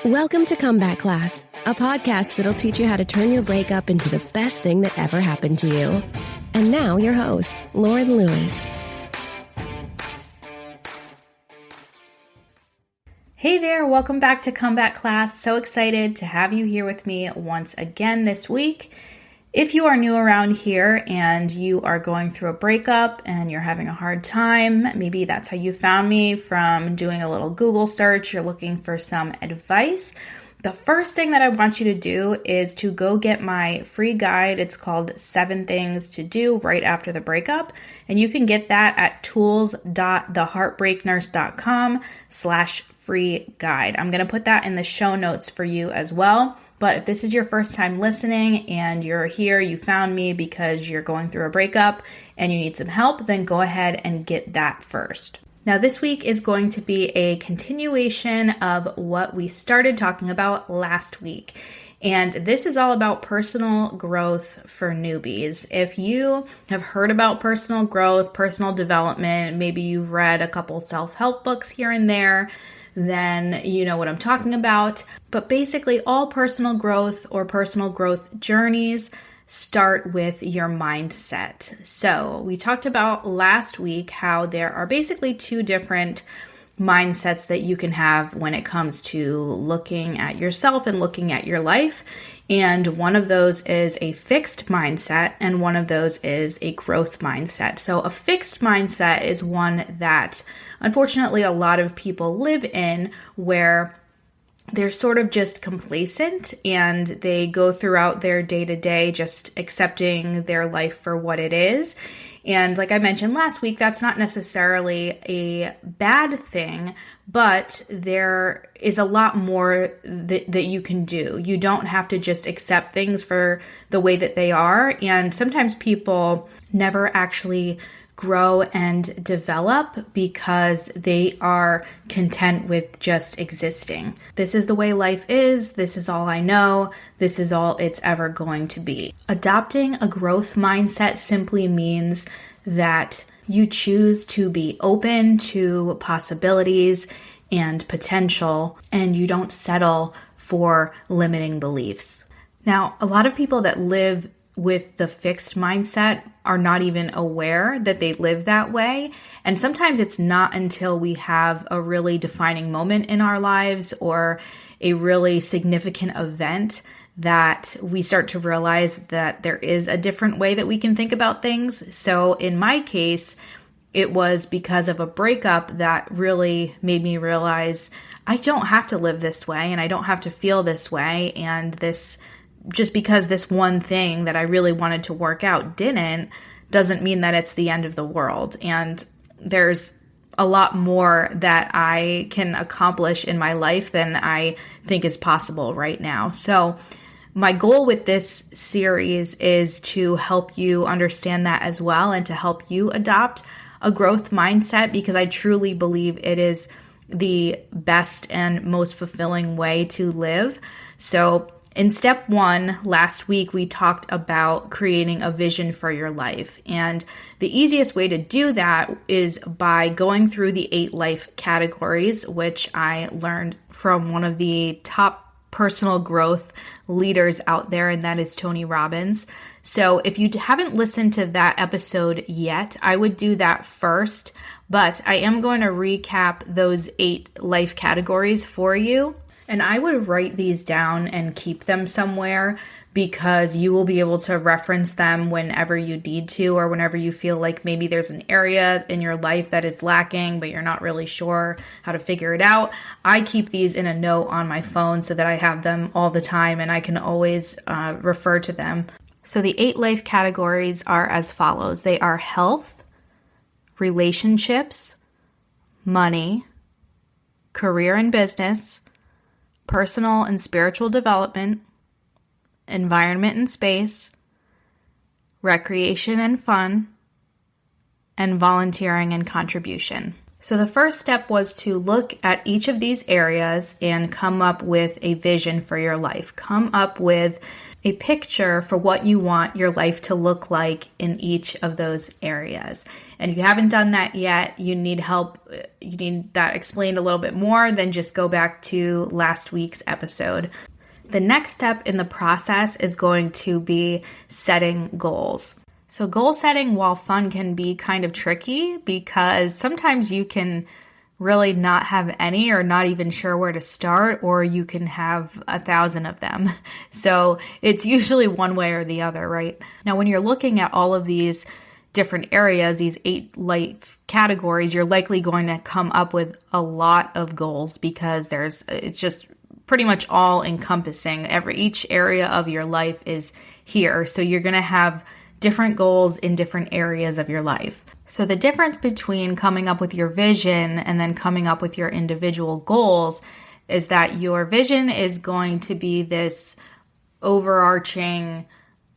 Welcome to Comeback Class, a podcast that'll teach you how to turn your breakup into the best thing that ever happened to you. And now your host, Lauren Lewis. Hey there, welcome back to Comeback Class. So excited to have you here with me once again this week. If you are new around here and you are going through a breakup and you're having a hard time, maybe that's how you found me from doing a little Google search, you're looking for some advice. The first thing that I want you to do is to go get my free guide. It's called 7 Things to Do Right After the Breakup. And you can get that at tools.theheartbreaknurse.com/free guide. I'm going to put that in the show notes for you as well. But if this is your first time listening and you're here, you found me because you're going through a breakup and you need some help, then go ahead and get that first. Now, this week is going to be a continuation of what we started talking about last week. And this is all about personal growth for newbies. If you have heard about personal growth, personal development, maybe you've read a couple self-help books here and there, then you know what I'm talking about. But basically, all personal growth or personal growth journeys start with your mindset. So we talked about last week how there are basically 2 different mindsets that you can have when it comes to looking at yourself and looking at your life. And one of those is a fixed mindset, and one of those is a growth mindset. So a fixed mindset is one that unfortunately a lot of people live in, where they're sort of just complacent and they go throughout their day-to-day just accepting their life for what it is. And like I mentioned last week, that's not necessarily a bad thing, but there is a lot more that you can do. You don't have to just accept things for the way that they are. And sometimes people never actually grow and develop because they are content with just existing. This is the way life is. This is all I know. This is all it's ever going to be. Adopting a growth mindset simply means that you choose to be open to possibilities and potential, and you don't settle for limiting beliefs. Now, a lot of people that live with the fixed mindset are not even aware that they live that way. And sometimes it's not until we have a really defining moment in our lives or a really significant event that we start to realize that there is a different way that we can think about things. So in my case, it was because of a breakup that really made me realize I don't have to live this way and I don't have to feel this way. And this, just because this one thing that I really wanted to work out doesn't mean that it's the end of the world. And there's a lot more that I can accomplish in my life than I think is possible right now. So my goal with this series is to help you understand that as well and to help you adopt a growth mindset, because I truly believe it is the best and most fulfilling way to live. So in step 1, last week, we talked about creating a vision for your life. And the easiest way to do that is by going through the 8 life categories, which I learned from one of the top personal growth leaders out there, and that is Tony Robbins. So if you haven't listened to that episode yet, I would do that first. But I am going to recap those 8 life categories for you. And I would write these down and keep them somewhere, because you will be able to reference them whenever you need to, or whenever you feel like maybe there's an area in your life that is lacking, but you're not really sure how to figure it out. I keep these in a note on my phone so that I have them all the time and I can always refer to them. So the 8 life categories are as follows. They are health, relationships, money, career and business, personal and spiritual development, environment and space, recreation and fun, and volunteering and contribution. So the first step was to look at each of these areas and come up with a vision for your life. Come up with a picture for what you want your life to look like in each of those areas. And if you haven't done that yet, you need help. You need that explained a little bit more, then just go back to last week's episode. The next step in the process is going to be setting goals. So goal setting, while fun, can be kind of tricky because sometimes you can really not have any or not even sure where to start, or you can have 1,000 of them. So it's usually one way or the other, right? Now, when you're looking at all of these different areas, these 8 light categories, you're likely going to come up with a lot of goals because it's just pretty much all encompassing. Each area of your life is here. So you're going to have different goals in different areas of your life. So the difference between coming up with your vision and then coming up with your individual goals is that your vision is going to be this overarching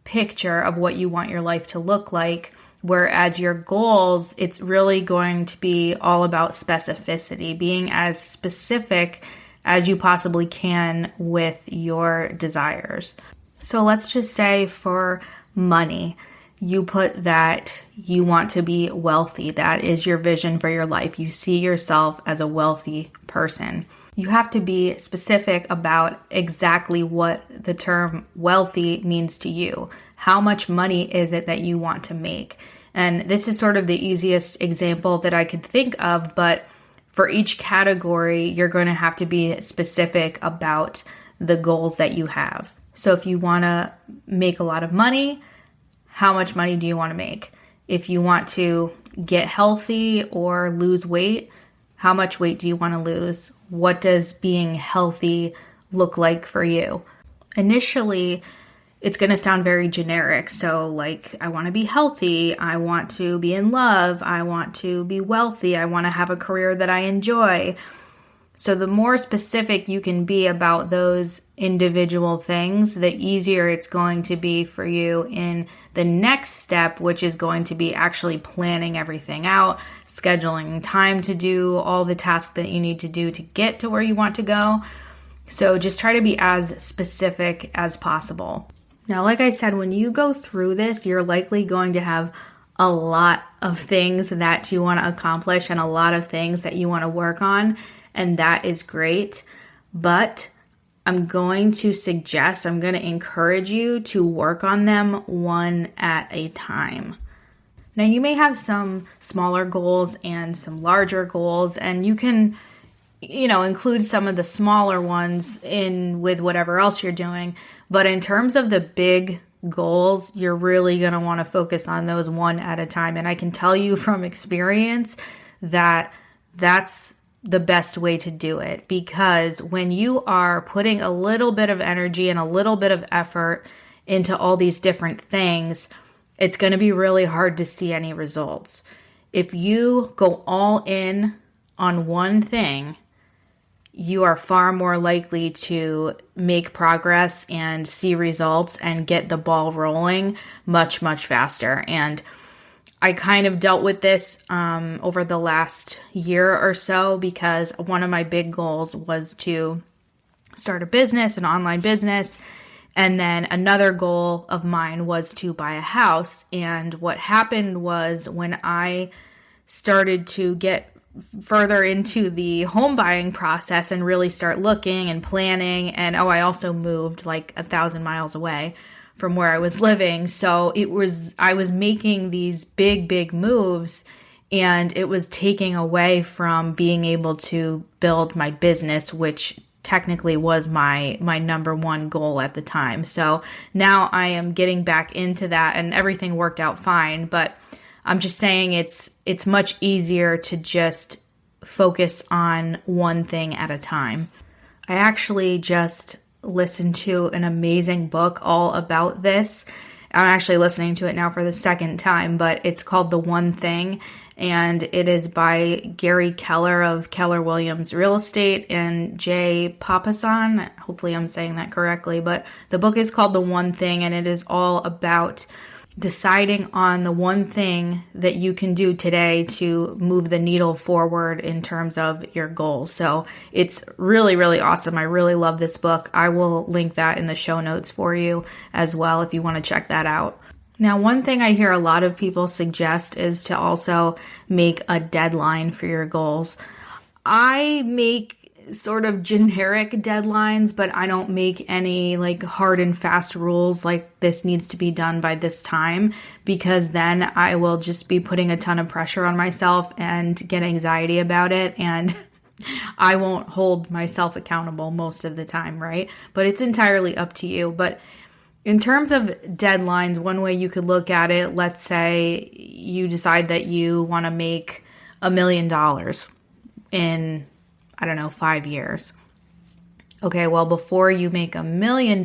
picture of what you want your life to look like, whereas your goals, it's really going to be all about specificity, being as specific as you possibly can with your desires. So let's just say for money, you put that you want to be wealthy. That is your vision for your life. You see yourself as a wealthy person. You have to be specific about exactly what the term wealthy means to you. How much money is it that you want to make? And this is sort of the easiest example that I could think of, but for each category, you're going to have to be specific about the goals that you have. So if you want to make a lot of money, how much money do you want to make? If you want to get healthy or lose weight, how much weight do you want to lose? What does being healthy look like for you? Initially, it's going to sound very generic. So like, I want to be healthy. I want to be in love. I want to be wealthy. I want to have a career that I enjoy. So the more specific you can be about those individual things, the easier it's going to be for you in the next step, which is going to be actually planning everything out, scheduling time to do all the tasks that you need to do to get to where you want to go. So just try to be as specific as possible. Now, like I said, when you go through this, you're likely going to have a lot of things that you want to accomplish and a lot of things that you want to work on. And that is great, but I'm going to encourage you to work on them one at a time. Now, you may have some smaller goals and some larger goals, and you can, include some of the smaller ones in with whatever else you're doing. But in terms of the big goals, you're really going to want to focus on those one at a time. And I can tell you from experience that that's the best way to do it, because when you are putting a little bit of energy and a little bit of effort into all these different things, it's going to be really hard to see any results. If you go all in on one thing, you are far more likely to make progress and see results and get the ball rolling much, much faster. And I kind of dealt with this over the last year or so, because one of my big goals was to start a business, an online business. And then another goal of mine was to buy a house. And what happened was, when I started to get further into the home buying process and really start looking and planning, and I also moved like 1,000 miles away from where I was living. So I was making these big moves, and it was taking away from being able to build my business, which technically was my number one goal at the time. So now I am getting back into that, and everything worked out fine. But I'm just saying it's much easier to just focus on one thing at a time. I actually just listened to an amazing book all about this. I'm actually listening to it now for the second time, but it's called The One Thing, and it is by Gary Keller of Keller Williams Real Estate and Jay Papasan. Hopefully I'm saying that correctly, but the book is called The One Thing, and it is all about deciding on the one thing that you can do today to move the needle forward in terms of your goals. So it's really, really awesome. I really love this book. I will link that in the show notes for you as well if you want to check that out. Now, one thing I hear a lot of people suggest is to also make a deadline for your goals. I make sort of generic deadlines, but I don't make any like hard and fast rules like this needs to be done by this time, because then I will just be putting a ton of pressure on myself and get anxiety about it, and I won't hold myself accountable most of the time, right? But it's entirely up to you. But in terms of deadlines, one way you could look at it, let's say you decide that you want to make $1 million in 5 years. Okay, well, before you make $1 million,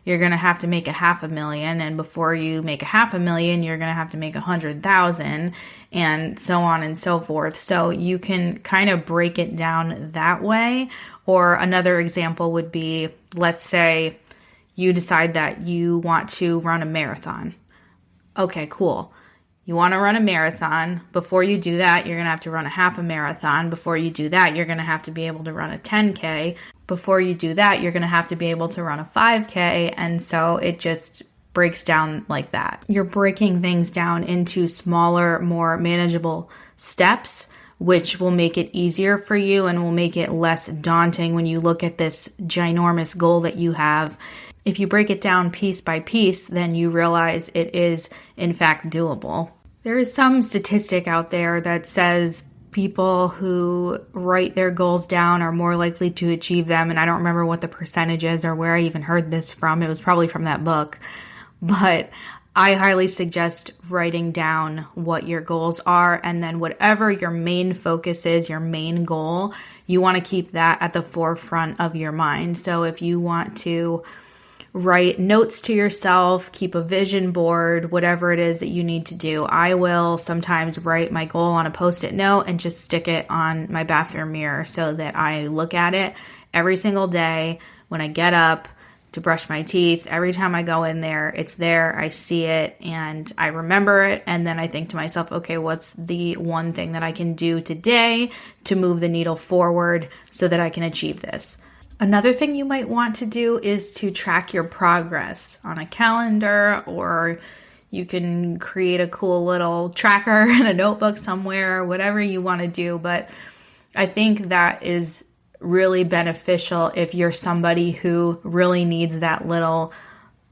you're going to have to make $500,000. And before you make $500,000, you're going to have to make 100,000, and so on and so forth. So you can kind of break it down that way. Or another example would be, let's say you decide that you want to run a marathon. Okay, cool. You want to run a marathon. Before you do that, you're going to have to run a half a marathon. Before you do that, you're going to have to be able to run a 10K. Before you do that, you're going to have to be able to run a 5K. And so it just breaks down like that. You're breaking things down into smaller, more manageable steps, which will make it easier for you and will make it less daunting when you look at this ginormous goal that you have. If you break it down piece by piece, then you realize it is, in fact, doable. There is some statistic out there that says people who write their goals down are more likely to achieve them. And I don't remember what the percentage is or where I even heard this from. It was probably from that book. But I highly suggest writing down what your goals are. And then whatever your main focus is, your main goal, you want to keep that at the forefront of your mind. So if you want to write notes to yourself, keep a vision board, whatever it is that you need to do. I will sometimes write my goal on a Post-it note and just stick it on my bathroom mirror so that I look at it every single day when I get up to brush my teeth. Every time I go in there, it's there, I see it, and I remember it. And then I think to myself, okay, what's the one thing that I can do today to move the needle forward so that I can achieve this? Another thing you might want to do is to track your progress on a calendar, or you can create a cool little tracker in a notebook somewhere, whatever you want to do. But I think that is really beneficial if you're somebody who really needs that little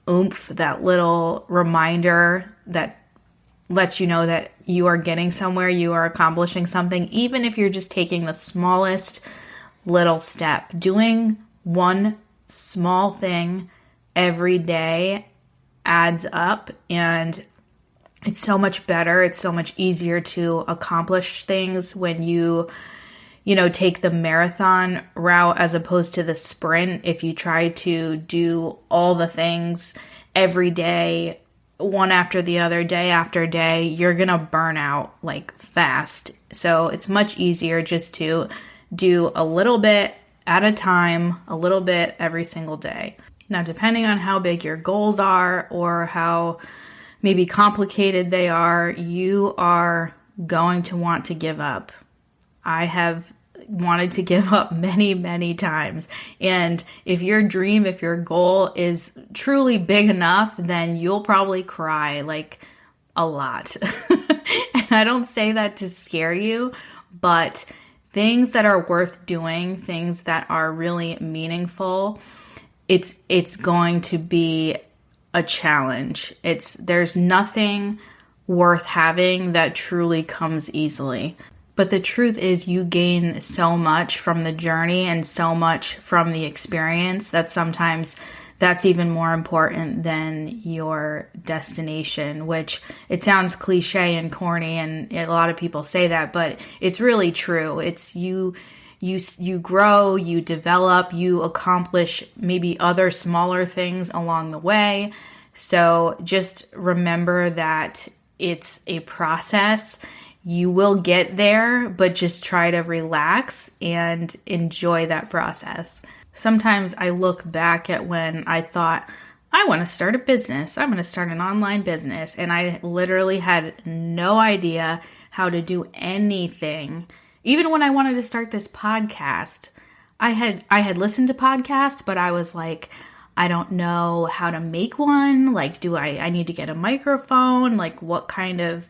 oomph, that little reminder that lets you know that you are getting somewhere, you are accomplishing something, even if you're just taking the smallest little step. Doing one small thing every day adds up, and it's so much better. It's so much easier to accomplish things when you take the marathon route as opposed to the sprint. If you try to do all the things every day, one after the other, day after day, you're going to burn out like fast. So it's much easier just to do a little bit at a time, a little bit every single day. Now, depending on how big your goals are or how maybe complicated they are, you are going to want to give up. I have wanted to give up many, many times. And if your goal is truly big enough, then you'll probably cry like a lot. And I don't say that to scare you, but things that are worth doing, things that are really meaningful, it's going to be a challenge. There's nothing worth having that truly comes easily. But the truth is you gain so much from the journey and so much from the experience that sometimes that's even more important than your destination, which it sounds cliche and corny, and a lot of people say that, but it's really true. It's you grow, you develop, you accomplish maybe other smaller things along the way. So just remember that it's a process. You will get there, but just try to relax and enjoy that process. Sometimes I look back at when I thought, I want to start a business. I'm going to start an online business. And I literally had no idea how to do anything. Even when I wanted to start this podcast, I had listened to podcasts, but I was like, I don't know how to make one. Like, I need to get a microphone? Like, what kind of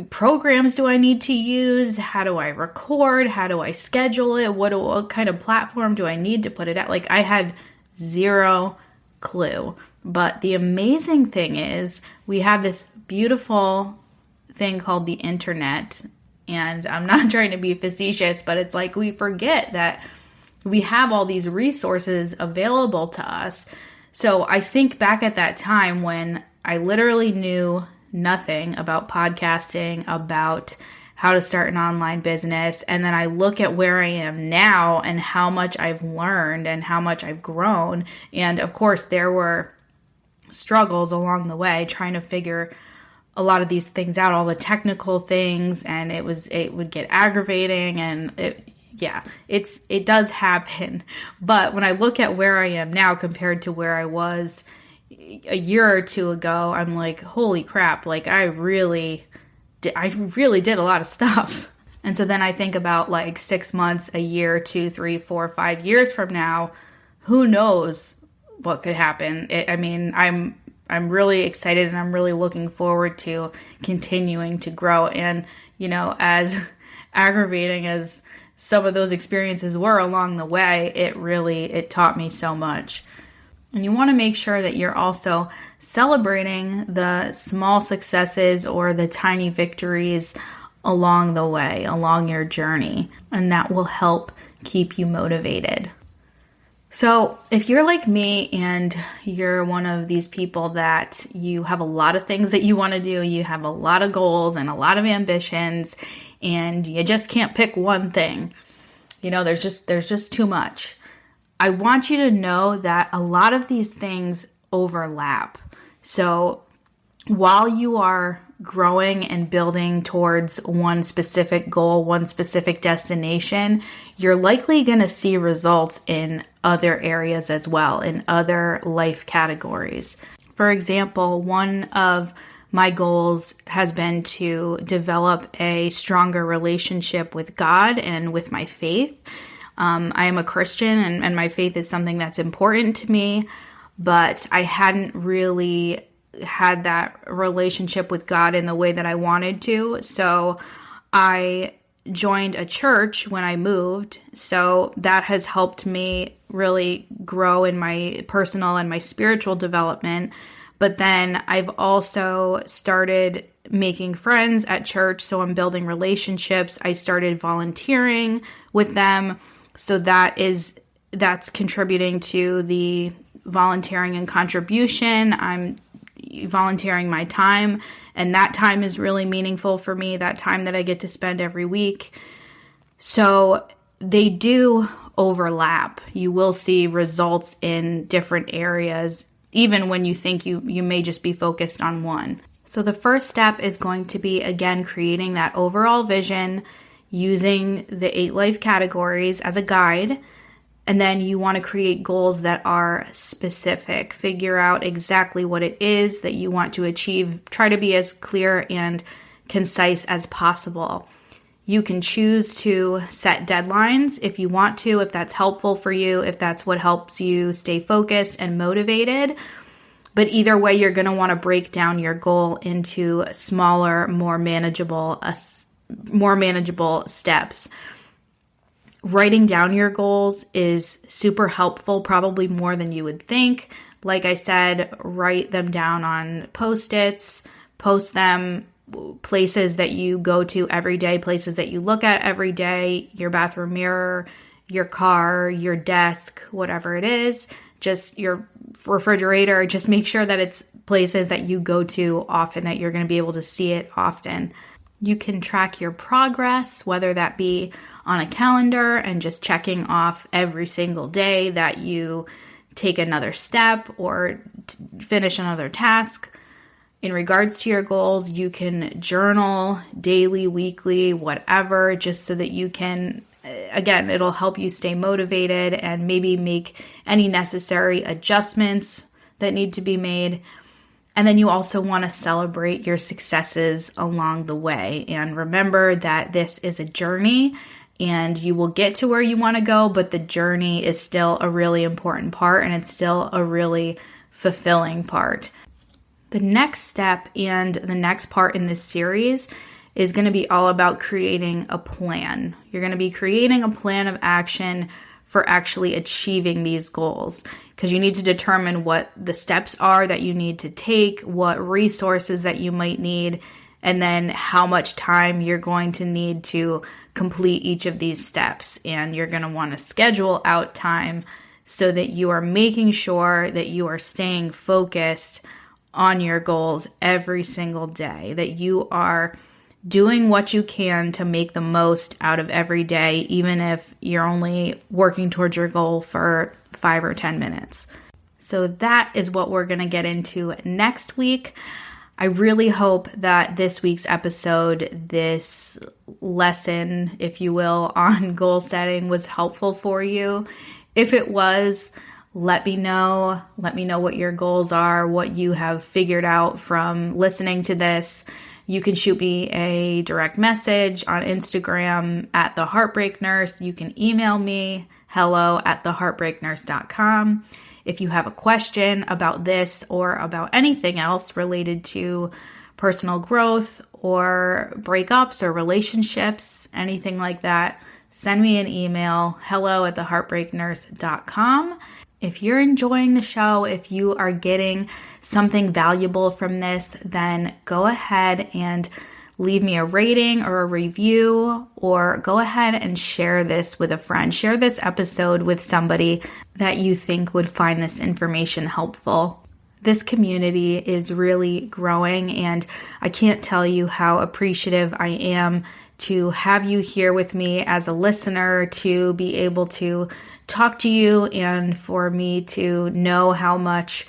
programs do I need to use? How do I record? How do I schedule it? What kind of platform do I need to put it at? Like, I had zero clue. But the amazing thing is we have this beautiful thing called the internet. And I'm not trying to be facetious, but it's like we forget that we have all these resources available to us. So I think back at that time when I literally knew nothing about podcasting, about how to start an online business. And then I look at where I am now and how much I've learned and how much I've grown. And of course, there were struggles along the way trying to figure a lot of these things out, all the technical things. And it would get aggravating, and it does happen. But when I look at where I am now compared to where I was a year or two ago, I'm like, holy crap, like I really did a lot of stuff. And so then I think about like 6 months, a year, 2, 3, 4, 5 years from now, who knows what could happen. I'm really excited, and I'm really looking forward to continuing to grow. And, as aggravating as some of those experiences were along the way, it taught me so much. And you want to make sure that you're also celebrating the small successes or the tiny victories along the way, along your journey, and that will help keep you motivated. So if you're like me and you're one of these people that you have a lot of things that you want to do, you have a lot of goals and a lot of ambitions, and you just can't pick one thing, there's just too much. I want you to know that a lot of these things overlap. So while you are growing and building towards one specific goal, one specific destination, you're likely going to see results in other areas as well, in other life categories. For example, one of my goals has been to develop a stronger relationship with God and with my faith. I am a Christian, and my faith is something that's important to me, but I hadn't really had that relationship with God in the way that I wanted to. So I joined a church when I moved. So that has helped me really grow in my personal and my spiritual development. But then I've also started making friends at church. So I'm building relationships. I started volunteering with them. So that's contributing to the volunteering and contribution. I'm volunteering my time, and that time is really meaningful for me, that time that I get to spend every week. So they do overlap. You will see results in different areas, even when you think you may just be focused on one. So the first step is going to be, again, creating that overall vision, using the 8 life categories as a guide. And then you want to create goals that are specific. Figure out exactly what it is that you want to achieve. Try to be as clear and concise as possible. You can choose to set deadlines if you want to, if that's helpful for you, if that's what helps you stay focused and motivated. But either way, you're going to want to break down your goal into smaller, more manageable steps. Writing down your goals is super helpful, probably more than you would think. Like I said, write them down on Post-its, post them places that you go to every day, places that you look at every day, your bathroom mirror, your car, your desk, whatever it is, just your refrigerator. Just make sure that it's places that you go to often, that you're going to be able to see it often. You can track your progress, whether that be on a calendar and just checking off every single day that you take another step or finish another task. In regards to your goals, you can journal daily, weekly, whatever, just so that you can, again, it'll help you stay motivated and maybe make any necessary adjustments that need to be made. And then you also want to celebrate your successes along the way. And remember that this is a journey and you will get to where you want to go, but the journey is still a really important part and it's still a really fulfilling part. The next step and the next part in this series is going to be all about creating a plan. You're going to be creating a plan of action for actually achieving these goals, because you need to determine what the steps are that you need to take, what resources that you might need, and then how much time you're going to need to complete each of these steps. And you're going to want to schedule out time so that you are making sure that you are staying focused on your goals every single day, that you are doing what you can to make the most out of every day, even if you're only working towards your goal for 5 or 10 minutes. So that is what we're going to get into next week. I really hope that this week's episode, this lesson, if you will, on goal setting was helpful for you. If it was, let me know. Let me know what your goals are, what you have figured out from listening to this. You can shoot me a direct message on Instagram at The Heartbreak Nurse. You can email me, hello@theheartbreaknurse.com. If you have a question about this or about anything else related to personal growth or breakups or relationships, anything like that, send me an email, hello@theheartbreaknurse.com. If you're enjoying the show, if you are getting something valuable from this, then go ahead and leave me a rating or a review, or go ahead and share this with a friend. Share this episode with somebody that you think would find this information helpful. This community is really growing, and I can't tell you how appreciative I am to have you here with me as a listener, to be able to talk to you, and for me to know how much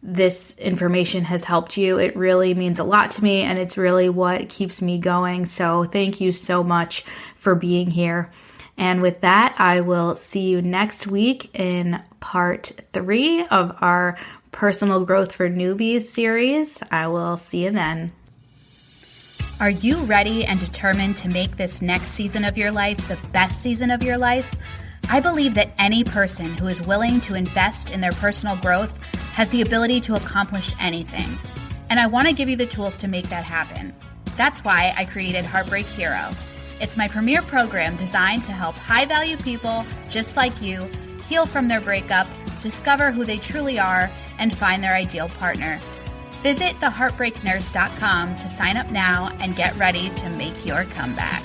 this information has helped you. It really means a lot to me, and it's really what keeps me going. So thank you so much for being here. And with that, I will see you next week in part 3 of our Personal Growth for Newbies series. I will see you then. Are you ready and determined to make this next season of your life the best season of your life? I believe that any person who is willing to invest in their personal growth has the ability to accomplish anything. And I want to give you the tools to make that happen. That's why I created Heartbreak Hero. It's my premier program designed to help high-value people just like you heal from their breakup, discover who they truly are, and find their ideal partner. Visit theheartbreaknurse.com to sign up now and get ready to make your comeback.